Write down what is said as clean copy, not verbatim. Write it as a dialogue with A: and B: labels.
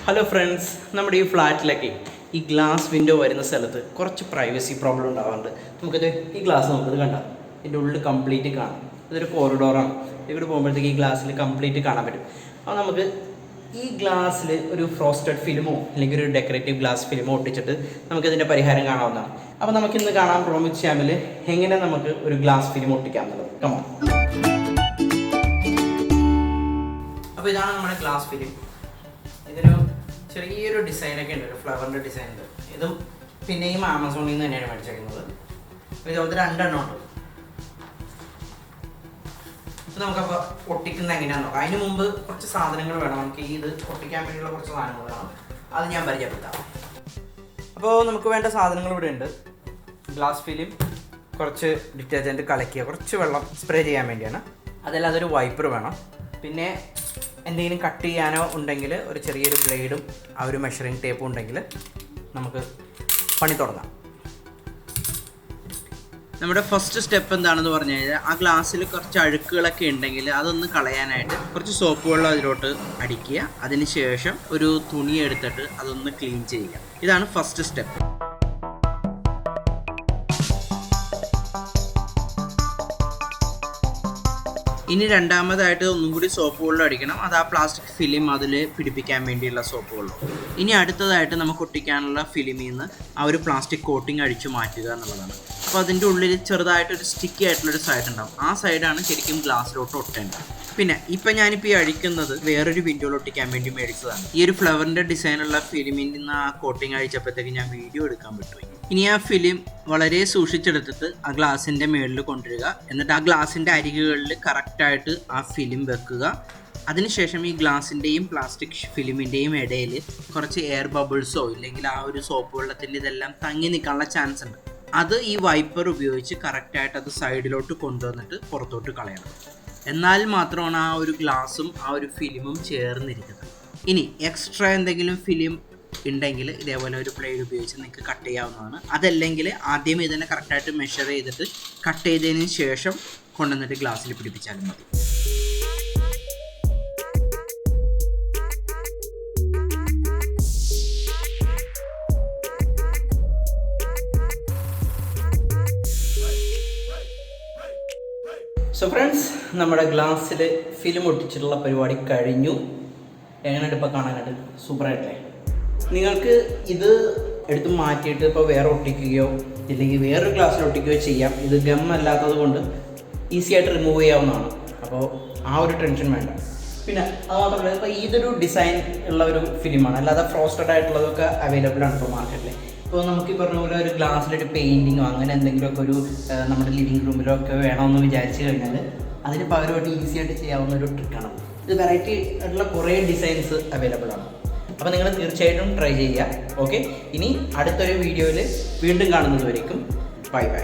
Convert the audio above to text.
A: Hello friends, നമ്മുടെ ഈ ഫ്ലാറ്റിലൊക്കെ ഈ ഗ്ലാസ് വിൻഡോ വരുന്ന സ്ഥലത്ത് കുറച്ച് പ്രൈവസി പ്രോബ്ലം ഉണ്ടാവാറുണ്ട്. നമുക്കത് ഈ ഗ്ലാസ് നമുക്കത് കണ്ടാൽ ഇതിൻ്റെ ഉള്ളിൽ കംപ്ലീറ്റ് കാണാം. ഇതൊരു കോറിഡോറാണ്. ഇവിടെ പോകുമ്പോഴത്തേക്ക് ഈ ഗ്ലാസ്സിൽ കംപ്ലീറ്റ് കാണാൻ പറ്റും. അപ്പോൾ നമുക്ക് ഈ ഗ്ലാസ്സിൽ ഒരു ഫ്രോസ്റ്റഡ് ഫിലിമോ അല്ലെങ്കിൽ ഒരു ഡെക്കറേറ്റീവ് ഗ്ലാസ് ഫിലിമോ ഒട്ടിച്ചിട്ട് നമുക്കതിൻ്റെ പരിഹാരം കാണാവുന്നതാണ്. അപ്പോൾ നമുക്കിന്ന് കാണാൻ പ്രോമിസ് SYAMൽ എങ്ങനെ നമുക്ക് ഒരു ഗ്ലാസ് ഫിലിം ഒട്ടിക്കാം എന്നുള്ളത്. കമോൺ. അപ്പോൾ ഇതാണ് നമ്മുടെ ഗ്ലാസ് ഫിലിം. ഇതൊരു ചെറിയൊരു ഡിസൈനൊക്കെ ഉണ്ട്, ഒരു ഫ്ലവറിൻ്റെ ഡിസൈൻ ഉണ്ട്. ഇതും പിന്നെയും ആമസോണിൽ നിന്ന് തന്നെയാണ് മേടിച്ചേക്കുന്നത്. ഇതുപോലത്തെ 2 എണ്ണം ഉണ്ട്. നമുക്കപ്പോൾ ഒട്ടിക്കുന്ന എങ്ങനെയാണെന്ന് നോക്കാം. അതിന് മുമ്പ് കുറച്ച് സാധനങ്ങൾ വേണം. നമുക്ക് ഇത് ഒട്ടിക്കാൻ വേണ്ടിയുള്ള കുറച്ച് സാധനങ്ങൾ വേണം. അത് ഞാൻ പരിചയപ്പെടുത്താം. അപ്പോൾ നമുക്ക് വേണ്ട സാധനങ്ങൾ ഇവിടെ ഉണ്ട്. ഗ്ലാസ് ഫിലിം, കുറച്ച് ഡിറ്റർജൻറ്റ് കലക്കിയ കുറച്ച് വെള്ളം സ്പ്രേ ചെയ്യാൻ വേണ്ടിയാണ്. അതല്ലാതെ ഒരു വൈപ്പർ വേണം. പിന്നെ എന്തെങ്കിലും കട്ട് ചെയ്യാനോ ഉണ്ടെങ്കിൽ ഒരു ചെറിയൊരു ബ്ലേഡും ആ ഒരു മെഷറിംഗ് ടേപ്പും ഉണ്ടെങ്കിൽ നമുക്ക് പണി തുടങ്ങാം. നമ്മുടെ ഫസ്റ്റ് സ്റ്റെപ്പ് എന്താണെന്ന് പറഞ്ഞു കഴിഞ്ഞാൽ, ആ ഗ്ലാസ്സിൽ കുറച്ച് അഴുക്കുകളൊക്കെ ഉണ്ടെങ്കിൽ അതൊന്ന് കളയാനായിട്ട് കുറച്ച് സോപ്പ് വെള്ളം അതിലോട്ട് അടിക്കുക. അതിന് ശേഷം ഒരു തുണി എടുത്തിട്ട് അതൊന്ന് ക്ലീൻ ചെയ്യുക. ഇതാണ് ഫസ്റ്റ് സ്റ്റെപ്പ്. ഇനി രണ്ടാമതായിട്ട് ഒന്നും കൂടി സോപ്പ് വെള്ളം അടിക്കണം. അത് ആ പ്ലാസ്റ്റിക് ഫിലിം അതിൽ പിടിപ്പിക്കാൻ വേണ്ടിയുള്ള സോപ്പ് വെള്ളം. ഇനി അടുത്തതായിട്ട് നമുക്ക് ഒട്ടിക്കാനുള്ള ഫിലിമിൽ നിന്ന് ആ ഒരു പ്ലാസ്റ്റിക് കോട്ടിങ് അടിച്ചു മാറ്റുക എന്നുള്ളതാണ്. അപ്പോൾ അതിൻ്റെ ഉള്ളിൽ ചെറുതായിട്ടൊരു സ്റ്റിക്കി ആയിട്ടുള്ളൊരു സൈഡ് ഉണ്ടാവും. ആ സൈഡാണ് ശരിക്കും ഗ്ലാസ്സിലോട്ട് ഒട്ടേണ്ടത്. പിന്നെ ഇപ്പം ഞാനിപ്പോൾ ഈ അഴിക്കുന്നത് വേറൊരു വിൻഡോയിൽ ഒട്ടിക്കാൻ വേണ്ടി മേടിച്ചതാണ്. ഈ ഒരു ഫ്ലവറിൻ്റെ ഡിസൈനുള്ള ഫിലിമിൽ നിന്ന് ആ കോട്ടിങ് അഴിച്ചപ്പോഴത്തേക്ക് ഞാൻ വീഡിയോ എടുക്കാൻ പറ്റുമോ. ഇനി ആ ഫിലിം വളരെ സൂക്ഷിച്ചെടുത്തിട്ട് ആ ഗ്ലാസിൻ്റെ മുകളിൽ കൊണ്ടുവരിക. എന്നിട്ട് ആ ഗ്ലാസിൻ്റെ അരികുകളിൽ കറക്റ്റായിട്ട് ആ ഫിലിം വെക്കുക. അതിനുശേഷം ഈ ഗ്ലാസിൻ്റെയും പ്ലാസ്റ്റിക് ഫിലിമിൻ്റെയും ഇടയിൽ കുറച്ച് എയർ ബബിൾസോ ഇല്ലെങ്കിൽ ആ ഒരു സോപ്പ് വെള്ളത്തിൻ്റെ ഇതെല്ലാം തങ്ങി നിൽക്കാനുള്ള ചാൻസ് ഉണ്ട്. അത് ഈ വൈപ്പർ ഉപയോഗിച്ച് കറക്റ്റായിട്ട് അത് സൈഡിലോട്ട് കൊണ്ടുവന്നിട്ട് പുറത്തോട്ട് കളയണം. എന്നാൽ മാത്രമാണ് ആ ഒരു ഗ്ലാസും ആ ഒരു ഫിലിമും ചേർന്നിരിക്കുന്നത്. ഇനി എക്സ്ട്രാ എന്തെങ്കിലും ഫിലിം ഉണ്ടെങ്കിൽ ഇതേപോലെ ഒരു ബ്ലേഡ് ഉപയോഗിച്ച് നിങ്ങൾക്ക് കട്ട് ചെയ്യാവുന്നതാണ്. അതല്ലെങ്കിൽ ആദ്യം ഇതിനെ കറക്റ്റായിട്ട് മെഷർ ചെയ്തിട്ട് കട്ട് ചെയ്തതിന് ശേഷം കൊണ്ടുവന്നിട്ട് ഗ്ലാസ്സിൽ പിടിപ്പിച്ചാലും മതി. സോ ഫ്രണ്ട്സ്, നമ്മുടെ ഗ്ലാസ്സിൽ ഫിലിം ഒട്ടിച്ചിട്ടുള്ള പരിപാടി കഴിഞ്ഞു. എങ്ങനെയായിട്ട് ഇപ്പോൾ കാണാനായിട്ട് സൂപ്പറായിട്ടല്ലേ? നിങ്ങൾക്ക് ഇത് എടുത്ത് മാറ്റിയിട്ട് ഇപ്പോൾ വേറെ ഒട്ടിക്കുകയോ ഇല്ലെങ്കിൽ വേറൊരു ഗ്ലാസ്സിൽ ഒട്ടിക്കുകയോ ചെയ്യാം. ഇത് ഗം അല്ലാത്തത് കൊണ്ട് ഈസി ആയിട്ട് റിമൂവ് ചെയ്യാവുന്നതാണ്. അപ്പോൾ ആ ഒരു ടെൻഷൻ വേണ്ട. പിന്നെ അത് മാത്രമല്ല, ഇപ്പോൾ ഇതൊരു ഡിസൈൻ ഉള്ള ഒരു ഫിലിമാണ്. അല്ലാതെ ഫ്രോസ്റ്റഡ് ആയിട്ടുള്ളതൊക്കെ അവൈലബിൾ ആണ് ഇപ്പോൾ മാർക്കറ്റിൽ. ഇപ്പോൾ നമുക്ക് ഈ പറഞ്ഞ പോലെ ഒരു ഗ്ലാസ്സിലൊരു പെയിൻറ്റിങ്ങോ അങ്ങനെ എന്തെങ്കിലുമൊക്കെ ഒരു നമ്മുടെ ലിവിങ് റൂമിലോ ഒക്കെ വേണമെന്ന് വിചാരിച്ചു കഴിഞ്ഞാൽ അതിന് പകരമായിട്ട് ഈസി ആയിട്ട് ചെയ്യാവുന്ന ഒരു ട്രിക്കാണ്. ഇത് വെറൈറ്റി ആയിട്ടുള്ള കുറേ ഡിസൈൻസ് അവൈലബിൾ ആണ്. അപ്പോൾ നിങ്ങൾ തീർച്ചയായിട്ടും ട്രൈ ചെയ്യുക. ഓക്കെ, ഇനി അടുത്തൊരു വീഡിയോയിൽ വീണ്ടും കാണുന്നത് വരേക്കും ബൈ ബൈ.